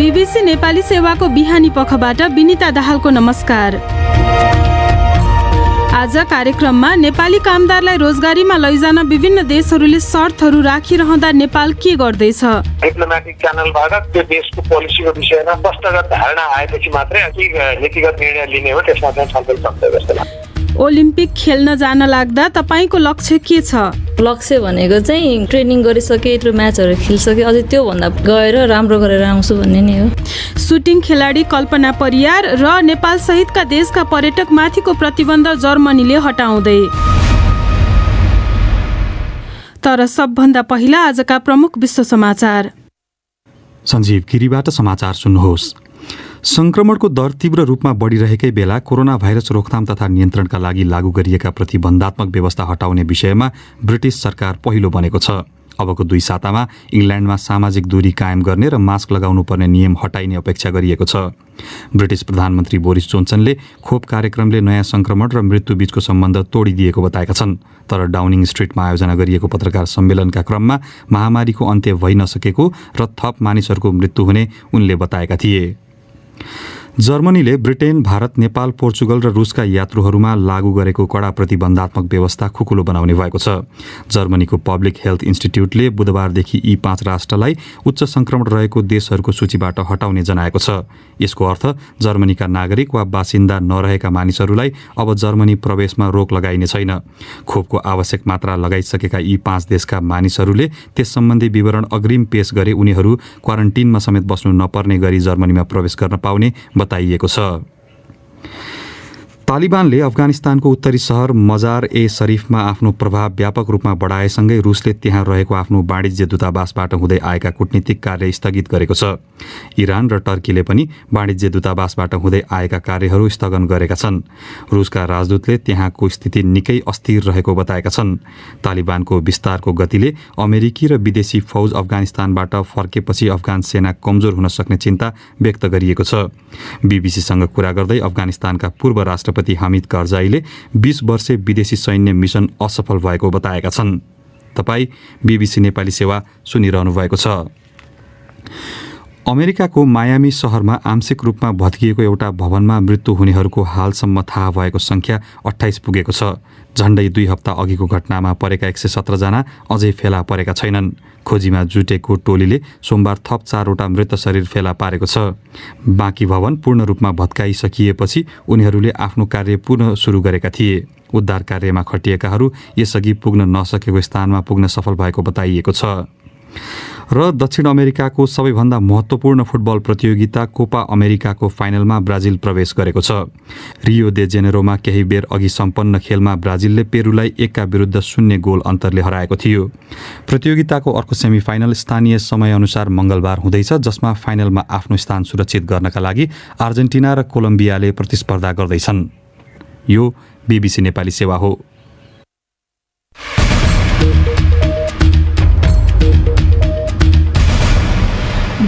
BBC Nepali सेवाको बिहानी पखबाट विनिता दाहालको नमस्कार। आज कार्यक्रममा नेपाली कामदारलाई रोजगारीमा लैजान विभिन्न देशहरूले शर्तहरू राखिरहँदा नेपाल के गर्दैछ? डिप्लोमेटिक च्यानलबाट त्यो देशको पोलिसीको विषयमा स्पष्टगत धारणा आएपछि मात्रै नीतिगत निर्णय लिने हो। त्यसमा चाहिँ छलफल सक्छ जस्तो लाग्छ। ओलम्पिक खेल्न जान लाग्दा तपाईँको लक्ष्य के छ? लक्ष्य भनेको चाहिँ ट्रेनिङ गरिसके, म्याचहरू खेलिसके, अझै त्योभन्दा गएर राम्रो गरेर आउँछु भन्ने नै हो। सुटिङ खेलाडी कल्पना परियार र नेपाल सहितका देशका पर्यटक माथिको प्रतिबन्ध जर्मनीले हटाउँदै। तर सबभन्दा पहिला आजका प्रमुख विश्व समाचार। सञ्जीव गिरीबाट समाचार सुन्नुहोस्। संक्रमणको दर तीव्र रूपमा बढिरहेकै बेला कोरोना भाइरस रोकथाम तथा नियन्त्रणका लागि लागू गरिएका प्रतिबन्धात्मक व्यवस्था हटाउने विषयमा ब्रिटिश सरकार पहिलो बनेको छ। अबको 2 सातामा इङ्ल्यान्डमा सामाजिक दूरी कायम गर्ने र मास्क लगाउनुपर्ने नियम हटाइने अपेक्षा गरिएको छ। ब्रिटिश प्रधानमन्त्री बोरिस जोन्सनले खोप कार्यक्रमले नयाँ संक्रमण र मृत्युबीचको सम्बन्ध तोडिदिएको बताएका छन्। तर डाउनिङ स्ट्रिटमा आयोजना गरिएको पत्रकार सम्मेलनका क्रममा महामारीको अन्त्य भइ नसकेको र थप मानिसहरूको मृत्यु हुने उनले बताएका थिए। जर्मनीले ब्रिटेन, भारत, नेपाल, पोर्चुगल र रुसका यात्रुहरूमा लागू गरेको कडा प्रतिबन्धात्मक व्यवस्था खुकुलो बनाउने भएको छ। जर्मनीको पब्लिक हेल्थ इन्स्टिट्युटले बुधबारदेखि यी 5 राष्ट्रलाई उच्च संक्रमण रहेको देशहरूको सूचीबाट हटाउने जनाएको छ। यसको अर्थ जर्मनीका नागरिक वा बासिन्दा नरहेका मानिसहरूलाई अब जर्मनी प्रवेशमा रोक लगाइने छैन। खोपको आवश्यक मात्रा लगाइसकेका यी 5 देशका मानिसहरूले त्यस सम्बन्धी विवरण अग्रिम पेश गरे उनीहरू क्वारेन्टिनमा समेत बस्नु नपर्ने गरी जर्मनीमा प्रवेश गर्न पाउने बताइएको छ। तालिबानले अफगानिस्तानको उत्तरी सहर मजार ए शरीफमा आफ्नो प्रभाव व्यापक रूपमा बढाएसँगै रुसले त्यहाँ रहेको आफ्नो वाणिज्य दूतावासबाट हुँदै आएका कूटनीतिक कार्य स्थगित गरेको छ। इरान र टर्कीले पनि वाणिज्य दूतावासबाट हुँदै आएका कार्यहरू स्थगन गरेका छन्। रुसका राजदूतले त्यहाँको स्थिति निकै अस्थिर रहेको बताएका छन्। तालिबानको विस्तारको गतिले अमेरिकी र विदेशी फौज अफगानिस्तानबाट फर्केपछि अफगान सेना कमजोर हुन सक्ने चिन्ता व्यक्त गरिएको छ। बीबीसीसँग कुरा गर्दै अफगानिस्तानका पूर्व राष्ट्रपति हामिद करजाईले 20 वर्षे विदेशी सैन्य मिसन असफल भएको बताएका छन्। तपाई बीबीसी नेपाली सेवा सुनिरहनु भएको छ। अमेरिकाको मायामी शहरमा आंशिक रूपमा भत्किएको एउटा भवनमा मृत्यु हुनेहरूको हालसम्म थाहा भएको संख्या 28 पुगेको छ। झण्डै 2 हप्ता अघिको घटनामा परेका 117 जना अझै फेला परेका छैनन्। खोजीमा जुटेको टोलीले सोमबार थप 4वटा मृत शरीर फेला पारेको छ। बाँकी भवन पूर्ण रूपमा भत्काइसकिएपछि उनीहरूले आफ्नो कार्य पुनः सुरु गरेका थिए। उद्धार कार्यमा खटिएकाहरू यसअघि पुग्न नसकेको स्थानमा पुग्न सफल भएको बताइएको छ। र दक्षिण अमेरिकाको सबैभन्दा महत्त्वपूर्ण फुटबल प्रतियोगिता कोपा अमेरिकाको फाइनलमा ब्राजिल प्रवेश गरेको छ। रियो दे जेनेरोमा केही बेर अघि सम्पन्न खेलमा ब्राजिलले पेरुलाई 1-0 गोल अन्तरले हराएको थियो। प्रतियोगिताको अर्को सेमिफाइनल स्थानीय समयअनुसार मंगलबार हुँदैछ, जसमा फाइनलमा आफ्नो स्थान सुरक्षित गर्नका लागि अर्जेन्टिना र कोलम्बियाले प्रतिस्पर्धा गर्दैछन्। यो बीबीसी नेपाली सेवा हो।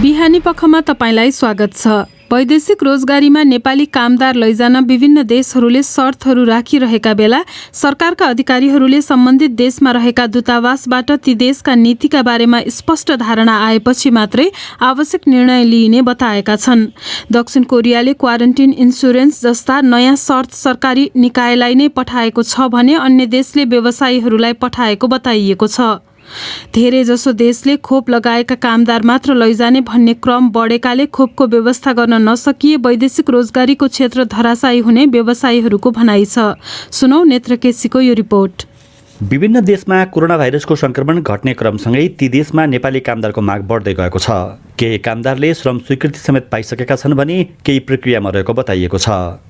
बिहानी पखमा तपाईलाई स्वागत छ। वैदेशिक रोजगारीमा नेपाली कामदार लैजान विभिन्न देशहरूले शर्तहरू राखिरहेका बेला सरकारका अधिकारीहरूले सम्बन्धित देशमा रहेका दूतावासबाट ती देशका नीतिका बारेमा स्पष्ट धारणा आएपछि मात्रै आवश्यक निर्णय लिइने बताएका छन्। दक्षिण कोरियाले क्वारेन्टिन इन्स्योरेन्स जस्ता नयाँ शर्त सरकारी निकायलाई नै पठाएको छ भने अन्य देशले व्यवसायीहरूलाई पठाएको बताइएको छ। धेरै जसो देशले खोप लगाएका कामदार मात्र लैजाने भन्ने क्रम बढेकाले खोपको व्यवस्था गर्न नसकिए वैदेशिक रोजगारीको क्षेत्र धराशायी हुने व्यवसायीहरूको भनाइ छ। सुनौ नेत्र केसीको यो रिपोर्ट। विभिन्न देशमा कोरोना भाइरसको संक्रमण घट्ने क्रमसँगै ती देशमा नेपाली कामदारको माग बढ्दै गएको छ। केही कामदारले श्रम स्वीकृति समेत पाइसकेका छन् भने केही प्रक्रियामा रहेको बताइएको छ।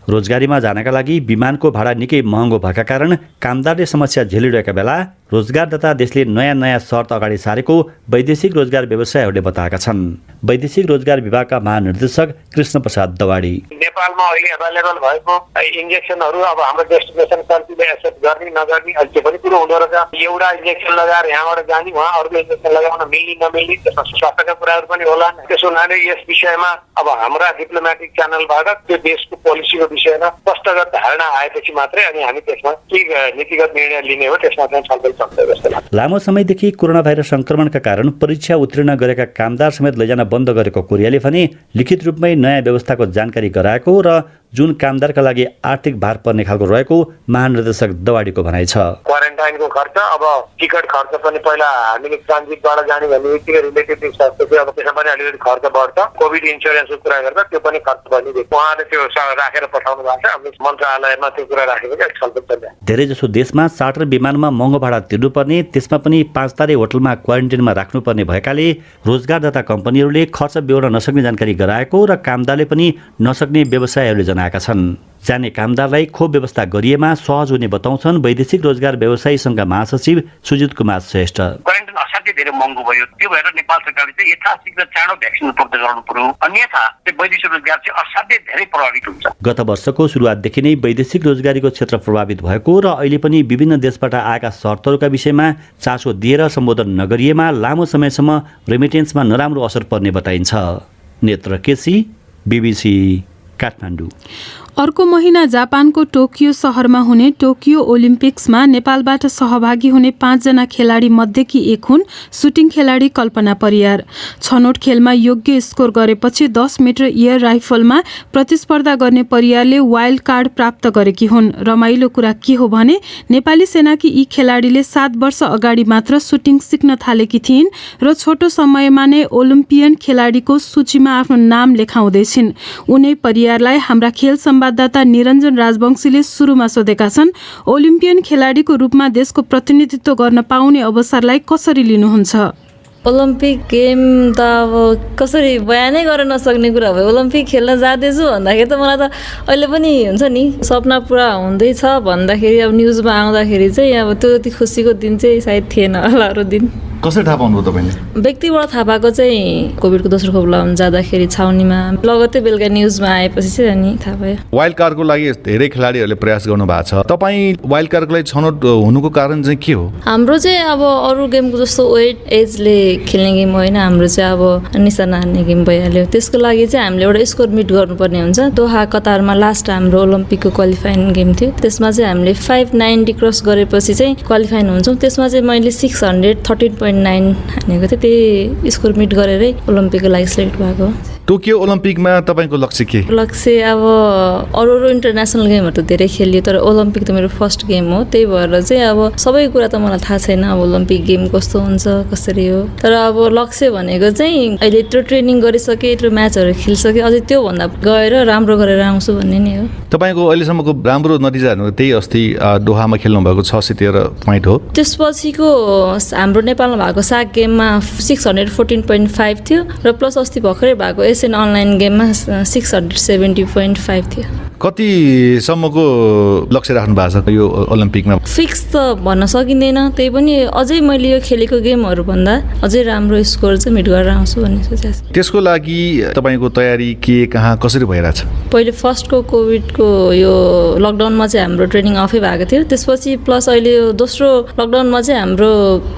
रोजगारीमा जानका लागि विमानको भाडा निकै महँगो भएका कारण कामदारले समस्या झेलिरहेका बेला रोजगारदाता देशले नयाँ शर्त अगाडि सारेको वैदेशिक रोजगार व्यवसायीहरूले बताएका छन्। वैदेशिक रोजगार विभागका महानिर्देशक कृष्ण प्रसाद दवाडी नेपालमा अहिले अभाइलेबल भएको इन्जेक्सनहरू अब हाम्रो डेस्टिनेसन कन्ट्रीले एक्सेप्ट गर्ने नगर्ने अहिले पनि कुरो हुँदो रहेछ। एउटा इन्जेक्सन लगाएर यहाँबाट जाने, वहाँ अर्को इन्जेक्सन लगाउन मिल्ने नमिल्ने, त्यसमा स्वास्थ्यका कुराहरू पनि होलान्। त्यसो हुनाले यस विषयमा अब हाम्रा डिप्लोमेटिक च्यानलबाट त्यो देशको पोलिसीको विषयमा स्पष्टगत धारणा आएपछि मात्रै अनि हामी त्यसमा के नीतिगत निर्णय लिने हो त्यसमा चाहिँ छलफल चल्छ जस्तो लाग्छ। लामो समयदेखि कोरोना भाइरस संक्रमणका कारण परीक्षा उत्तीर्ण गरेका कामदार समेत लैजान बन्द गरेको कोरियाले भने लिखित रूपमै नयाँ व्यवस्थाको जानकारी गराएको र जुन कामदारका लागि आर्थिक भार पर्ने खालको रहेको महानिर्देशक दवाडीको भनाइ छ। क्वारेन्टाइनको खर्च, अब टिकट खर्च पनि पहिला हामीले ट्रान्जिटबाट जाने भने यतिकै रिलेटेड सस्तो थियो, अब त्यसमा पनि अलिकति खर्च बढ्छ। कोभिड इन्सुरेन्सको कुरा गर्दा त्यो पनि खर्च बढ्ने उहाँले त्यो राखेर पठाउनु भएको छ। हाम्रो मन्त्रालयमा त्यो कुरा राखेपछि छलफल चलिरहेको छ। धेरैजसो देशमा चार्टर विमानमा महँगो भाडा तिर्नुपर्ने, त्यसमा पनि 5 तारे होटलमा क्वारेन्टाइनमा राख्नुपर्ने भएकाले रोजगारदाता कम्पनीहरूले खर्च बेहोर्न नसक्ने जानकारी गराएको र कामदारले पनि नसक्ने व्यवसायहरूले जनाएका छन्। जाने कामदारलाई खोप व्यवस्था गरिएमा सहज हुने बताउँछन् वैदेशिक रोजगार व्यवसायी सङ्घका महासचिव सुजित कुमार श्रेष्ठ। क्वारेन्टाइन असाध्यै धेरै महँगो भयो, त्यो भएर नेपाल सरकारले चाहिँ यथाशीघ्र चाँडो भ्याक्सिन उपलब्ध गराउनु पर्यो, अन्यथा वैदेशिक रोजगार चाहिँ असाध्यै धेरै प्रभावित हुन्छ। गत वर्षको सुरुवातदेखि नै वैदेशिक रोजगारीको क्षेत्र प्रभावित भएको र अहिले पनि विभिन्न देशबाट आएका शर्तहरूका विषयमा चासो दिएर सम्बोधन नगरिएमा लामो समयसम्म रेमिटेन्समा नराम्रो असर पर्ने बताइन्छ। नेत्र केसी, BBC, काठमाडौँ। अर्को महिना जापानको टोकियो सहरमा हुने टोकियो ओलिम्पिक्समा नेपालबाट सहभागी हुने 5 जना खेलाडी मध्येकी एक हुन् सुटिङ खेलाडी कल्पना परियार। छनौट खेलमा योग्य स्कोर गरेपछि 10 मिटर एयर राइफलमा प्रतिस्पर्धा गर्ने परियारले वाइल्ड कार्ड प्राप्त गरेकी हुन्। रमाइलो कुरा के हो भने नेपाली सेनाकी यी खेलाडीले 7 वर्ष अगाडि मात्र सुटिङ सिक्न थालेकी थिइन् र छोटो समयमा नै ओलम्पियन खेलाडीको सूचीमा आफ्नो नाम लेखाउँदैछिन्। उनै परियारलाई हाम्रा खेल संवाददाता निरञ्जन राजवंशीले सुरुमा सोधेका छन्, ओलिम्पियन खेलाडीको रूपमा देशको प्रतिनिधित्व गर्न पाउने अवसरलाई कसरी लिनुहुन्छ? ओलम्पिक गेम त अब कसरी बयानै गर्न नसक्ने कुरा भयो। ओलम्पिक खेल्न जाँदैछु भन्दाखेरि त मलाई त अहिले पनि हुन्छ नि सपना पुरा हुँदैछ भन्दाखेरि अब न्युजमा आउँदाखेरि चाहिँ अब त्यो जति खुसीको दिन चाहिँ सायद थिएन होला अरू दिन। कसरी थाहा पाउनुभयो तपाईँले? व्यक्तिबाट थाहा पाएको चाहिँ कोभिडको दोस्रो खोप लगाउन जाँदाखेरि छाउनीमा लगत्तै बेलुका न्युजमा आएपछि चाहिँ अनि थाहा भयो। वाइल्ड कार्डको लागि धेरै खेलाडीहरूले प्रयास गर्नु भएको छ, तपाईँ वाइल्ड कार्डको लागि छनौट हुनुको कारण चाहिँ के हो? हाम्रो चाहिँ अब अरू गेमको जस्तो वेट एजले खेल्ने गेम होइन, हाम्रो चाहिँ अब निशाना हान्ने गेम भइहाल्यो। त्यसको लागि चाहिँ हामीले एउटा स्कोर मिट गर्नुपर्ने हुन्छ। दोहा कतारमा लास्ट हाम्रो ओलम्पिकको क्वालिफाइङ गेम थियो, त्यसमा चाहिँ हामीले 590 क्रस गरेपछि चाहिँ क्वालिफाइङ हुन्छौँ। त्यसमा चाहिँ मैले 613.9 हानेको थिएँ, त्यही स्कोर मिट गरेरै ओलम्पिकको लागि सिलेक्ट भएको। टोकियो ओलम्पिकमा तपाईँको लक्ष्य के? लक्ष्य अब अरू इन्टरनेसनल गेमहरू त धेरै खेलियो, तर ओलम्पिक त मेरो फर्स्ट गेम हो, त्यही भएर चाहिँ अब सबै कुरा त मलाई थाहा छैन अब ओलम्पिक गेम कस्तो हुन्छ कसरी हो। तर अब लक्ष्य भनेको चाहिँ अहिले यत्रो ट्रेनिङ गरिसकेँ, यत्रो म्याचहरू खेलिसकेँ, अझै त्योभन्दा गएर राम्रो गरेर आउँछु भन्ने नै हो। तपाईँको अहिलेसम्मको राम्रो नतिजाहरू त्यही अस्ति दोहामा खेल्नु भएको 613 पोइन्ट हो। त्यसपछिको हाम्रो नेपालमा भएको साग गेममा 614.5 थियो र प्लस अस्ति भर्खरै भएको एसियन अनलाइन गेममा 670.5 थियो। कतिसम्मको लक्ष्य राख्नु भएको छ यो ओलम्पिकमा? फिक्स त भन्न सकिँदैन, त्यही पनि अझै मैले यो खेलेको गेमहरू भन्दा अझै राम्रो स्कोर चाहिँ मिट गरेर आउँछु भन्ने सोचेको छु। त्यसको लागि तपाईँको तयारी के कहाँ कसरी भइरहेछ? पहिले फर्स्टको कोभिडको यो लकडाउनमा चाहिँ हाम्रो ट्रेनिङ अफै भएको थियो, त्यसपछि प्लस अहिले यो दोस्रो लकडाउनमा चाहिँ हाम्रो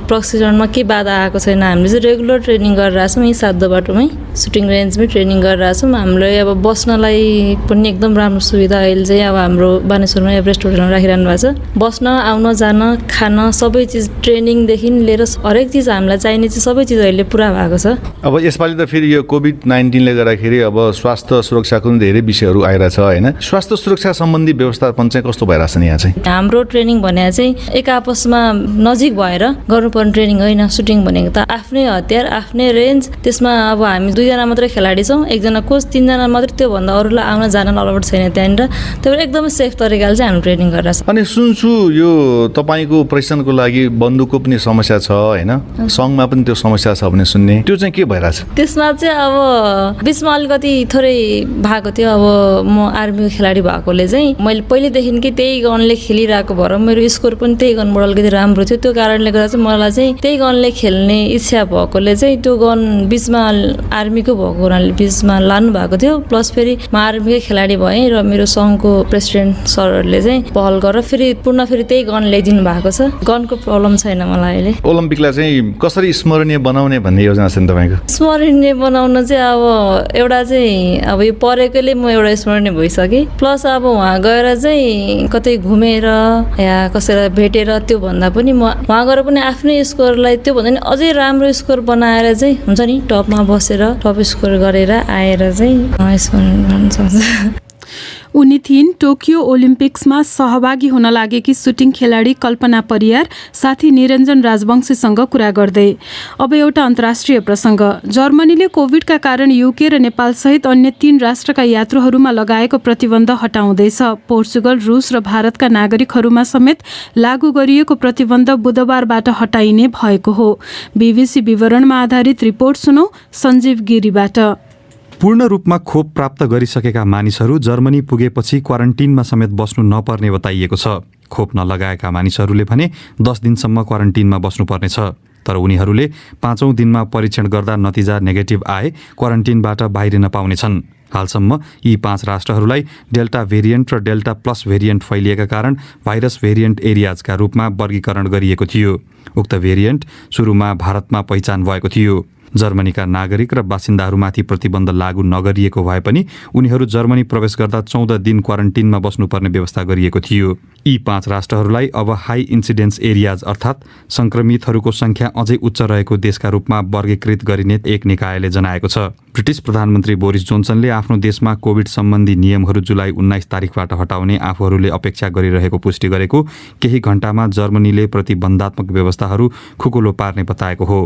प्रशिक्षणमा के बाधा आएको छैन। हामीले चाहिँ रेगुलर ट्रेनिङ गरिरहेको छौँ, यहीँ सात बाटोमै सुटिङ रेन्जमै ट्रेनिङ गरिरहेको छौँ। हामीलाई अब बस्नलाई पनि एकदम राम्रो सुविधा अहिले चाहिँ अब हाम्रो बानेश्वरमा एभरेस्ट होटलमा राखिरहनु भएको छ। बस्न आउन जान खान सबै चिज ट्रेनिङदेखि लिएर हरेक चिज हामीलाई चाहिने चाहिँ सबै चिज अहिले पुरा भएको छ। अब यसपालि त फेरि यो कोभिड-19ले गर्दाखेरि अब स्वास्थ्य सुरक्षाको पनि धेरै विषयहरू आइरहेछ होइन? स्वास्थ्य सुरक्षा सम्बन्धी व्यवस्थापन चाहिँ कस्तो भइरहेछ नि यहाँ चाहिँ? हाम्रो ट्रेनिङ भने चाहिँ एक आपसमा नजिक भएर गर्नुपर्ने ट्रेनिङ होइन। सुटिङ भनेको त आफ्नै हतियार आफ्नै रेन्ज, त्यसमा अब हामी 2 जना मात्रै खेलाडी छौँ, 1 जना कोच, 3 जना मात्रै, त्योभन्दा अरूलाई आउन जान अलाउड छैन त्यहाँनिर। त्यही भएर एकदमै सेफ तरिकाले चाहिँ हामी ट्रेनिङ गरिरहेको छ। अनि सुन्छु यो तपाईँको प्रशिक्षणको लागि बन्दुकको पनि समस्या छ होइन? सङ्घमा पनि त्यो समस्या छ भने सुन्ने, त्यो चाहिँ के भइरहेछ? त्यसमा चाहिँ अब बिचमा अलिकति थोरै भएको थियो। अब म आर्मीको खेलाडी भएकोले चाहिँ मैले पहिलेदेखिकै त्यही गनले खेलिरहेको भएर मेरो स्कोर पनि त्यही गनबाट अलिकति राम्रो थियो। त्यो कारणले गर्दा चाहिँ मलाई चाहिँ त्यही गनले खेल्ने इच्छा भएकोले चाहिँ त्यो गन बिचमा आर्मी आर्मीको भएको हुनाले बिचमा लानु भएको थियो, प्लस फेरि म आर्मीकै खेलाडी भएँ र मेरो सङ्घको प्रेसिडेन्ट सरहरूले चाहिँ पहल गरेर फेरि त्यही गन ल्याइदिनु भएको छ। गनको प्रब्लम छैन मलाई अहिले। ओलम्पिकलाई चाहिँ कसरी स्मरणीय बनाउने भन्ने योजना छ नि तपाईँको? स्मरणीय बनाउन चाहिँ अब एउटा चाहिँ अब यो परेकोले म एउटा स्मरणीय भइसकेँ, प्लस अब वहाँ गएर चाहिँ कतै घुमेर या कसैलाई भेटेर त्यो भन्दा पनि म वहाँ गएर पनि आफ्नै स्कोरलाई त्यो भन्दा नि अझै राम्रो स्कोर बनाएर चाहिँ हुन्छ नि टपमा बसेर टप स्कोर गरेर आएर चाहिँ स्मरण गर्न सक्छ। उनी थिइन् टोकियो ओलम्पिक्समा सहभागी हुन लागेकी सुटिङ खेलाडी कल्पना परियार, साथी निरञ्जन राजवंशीसँग कुरा गर्दै। अब एउटा अन्तर्राष्ट्रिय प्रसङ्ग। जर्मनीले कोभिडका कारण युके र नेपालसहित अन्य 3 राष्ट्रका यात्रुहरूमा लगाएको प्रतिबन्ध हटाउँदैछ। पोर्चुगल, रूस र भारतका नागरिकहरूमा समेत लागू गरिएको प्रतिबन्ध बुधबारबाट हटाइने भएको हो। बीबीसी विवरणमा आधारित रिपोर्ट सुनौ सञ्जीव गिरीबाट। पूर्ण रूपमा खोप प्राप्त गरिसकेका मानिसहरू जर्मनी पुगेपछि क्वारेन्टिनमा समेत बस्नु नपर्ने बताइएको छ। खोप नलगाएका मानिसहरूले भने 10 दिनसम्म क्वारेन्टिनमा बस्नुपर्नेछ। तर उनीहरूले 5औं दिनमा परीक्षण गर्दा नतिजा नेगेटिभ आए क्वारेन्टिनबाट बाहिरिन पाउनेछन्। हालसम्म यी 5 राष्ट्रहरूलाई डेल्टा भेरिएन्ट र डेल्टा प्लस भेरिएन्ट फैलिएका कारण भाइरस भेरिएन्ट एरियाजका रूपमा वर्गीकरण गरिएको थियो। उक्त भेरिएन्ट सुरुमा भारतमा पहिचान भएको थियो। जर्मनीका नागरिक र बासिन्दाहरूमाथि प्रतिबन्ध लागू नगरिएको भए पनि उनीहरू जर्मनी प्रवेश गर्दा 14 दिन क्वारेन्टिनमा बस्नुपर्ने व्यवस्था गरिएको थियो। यी 5 राष्ट्रहरूलाई अब हाई इन्सिडेन्स एरियाज अर्थात् संक्रमितहरूको संख्या अझै उच्च रहेको देशका रूपमा वर्गीकृत गरिने एक निकायले जनाएको छ। ब्रिटिस प्रधानमन्त्री बोरिस जोन्सनले आफ्नो देशमा कोभिड सम्बन्धी नियमहरू जुलाई 19 तारिकबाट हटाउने आफूहरूले अपेक्षा गरिरहेको पुष्टि गरेको केही घण्टामा जर्मनीले प्रतिबन्धात्मक व्यवस्थाहरू खुकुलो पार्ने बताएको हो।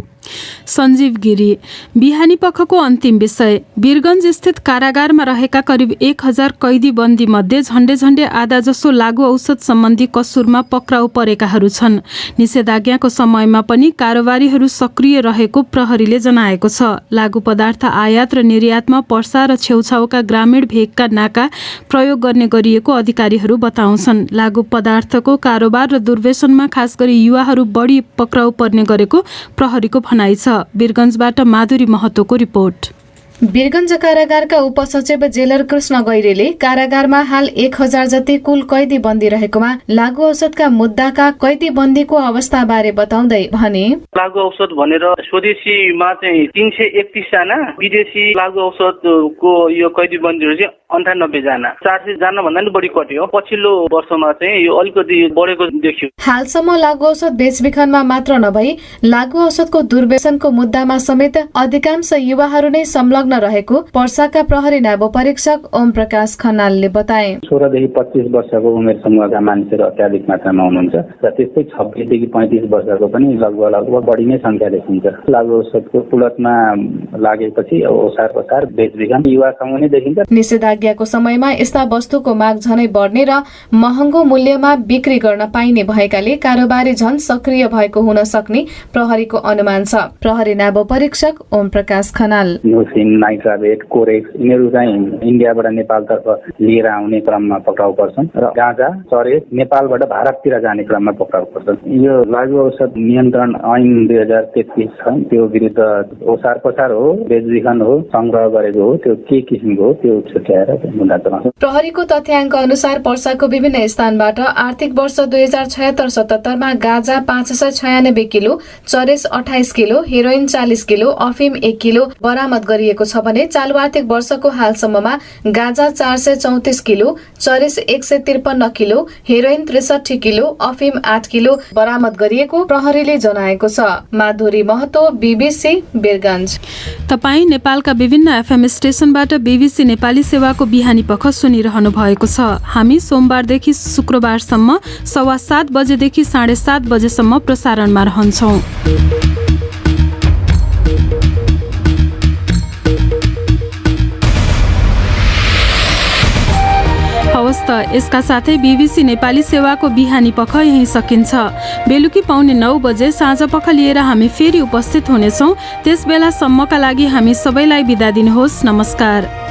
सञ्जीव गिरी। बिहानी पखको अन्तिम विषय। वीरगञ्ज स्थित कारागारमा रहेका करिब 1000 कैदी बन्दी मध्ये झण्डै आधा जसो लागू औषध सम्बन्धी कसुरमा पक्राउ परेकाहरू छन्। निषेधाज्ञाको समयमा पनि कारोबारीहरू सक्रिय रहेको प्रहरीले जनाएको छ। लागू पदार्थ आयात र निर्यातमा पर्सा र छेउछाउका ग्रामीण भेगका नाका प्रयोग गर्ने गरिएको अधिकारीहरू बताउँछन्। लागू पदार्थको कारोबार र दुर्व्यसनमा खास गरी युवाहरू बढी पक्राउ पर्ने गरेको प्रहरीको भनाइ छ। वीरगञ्जबाट माधुरी महतोको रिपोर्ट। वीरगञ्ज कारागारका उपसचिव जेलर कृष्ण गैरेले कारागारमा हाल 1000 जति कुल कैदी बन्दी रहेकोमा लागू औषधका मुद्दाका कैदी बन्दीको अवस्था बारे बताउँदै भने लागू औषध भनेर स्वदेशीमा चाहिँ 331 जना, विदेशी लागू औषधको यो कैदी बन्दीहरू चाहिँ 98 जना, 400 जना भन्दा पनि बढी कट्यो। पछिल्लो वर्षमा चाहिँ यो अलिकति बढेको देखियो। हालसम्म लागू औषध बेचबिखनमा मात्र नभई लागू औषधको दुर्व्यसनको मुद्दामा समेत अधिकांश युवाहरू नै संलग्न रहेको पर्साका प्रहरी नायब परीक्षक ओम प्रकाश खनालले बताए। 16 देखि 25 वर्षको उमेर समूहका मानिसहरू अत्याधिक मात्रामा हुनुहुन्छ र त्यस्तै 26 देखि 35 वर्षको पनि लगभग बढी नै संख्या देखिन्छ। लागू औषधको पुलतमा लागेपछि ओसार पसार बेचबिखन युवा समूह नै देखिन्छ। निषेधाज्ञाको समयमा यस्ता वस्तुको माग झनै बढ्ने र महँगो मूल्यमा बिक्री गर्न पाइने भएकाले कारोबारी झन सक्रिय भएको हुन सक्ने प्रहरीको अनुमान छ। प्रहरी नायब परीक्षक ओम प्रकाश खनाल। नाइट्रावेट, कोरेक्स यिनीहरू चाहिँ इन्डियाबाट नेपालतर्फ लिएर आउने क्रममा पक्राउ पर्छन् र गाँजा, चरेस नेपालबाट भारततिर जाने क्रममा पक्राउ पर्छन्। यो लागू औषध नियन्त्रण ऐन 2033 छ, त्यो विरुद्ध ओसार पसार हो, बेचबिखन हो, संग्रह गरेको हो, त्यो के किसिमको हो त्यो छुट्याएर मुद्दा चलाउँछ। प्रहरीको तथ्याङ्क अनुसार पर्साको विभिन्न स्थानबाट आर्थिक वर्ष 2076-77 मा गाँजा 596 किलो, चरेस 28 किलो, हेरोइन 40 किलो, अफिम 1 किलो बरामद गरिएको छ भने चालु आर्थिक वर्षको हालसम्ममा गाँजा 434 किलो, चरेस 153 किलो, हेरोइन 63 किलो, अफिम 8 किलो बरामद गरिएको प्रहरीले जनाएको छ। माधुरी महतो, बीबीसी वीरगञ्ज। तपाई नेपालका विभिन्न एफएम स्टेशनबाट बीबीसी नेपाली सेवाको बिहानी पख सुनिरहनु भएको छ। हामी सोमबारदेखि शुक्रबारसम्म 7:15 बजेदेखि 7:30 बजेसम्म प्रसारणमा रहन्छौँ। हवस् त, यसका साथै बीबीसी नेपाली सेवाको बिहानी पख यही सकिन्छ। बेलुकी 9:15 बजे साँझ पख लिएर हामी फेरि उपस्थित हुनेछौँ। त्यसबेलासम्मका लागि हामी सबैलाई बिदा दिनुहोस्। नमस्कार।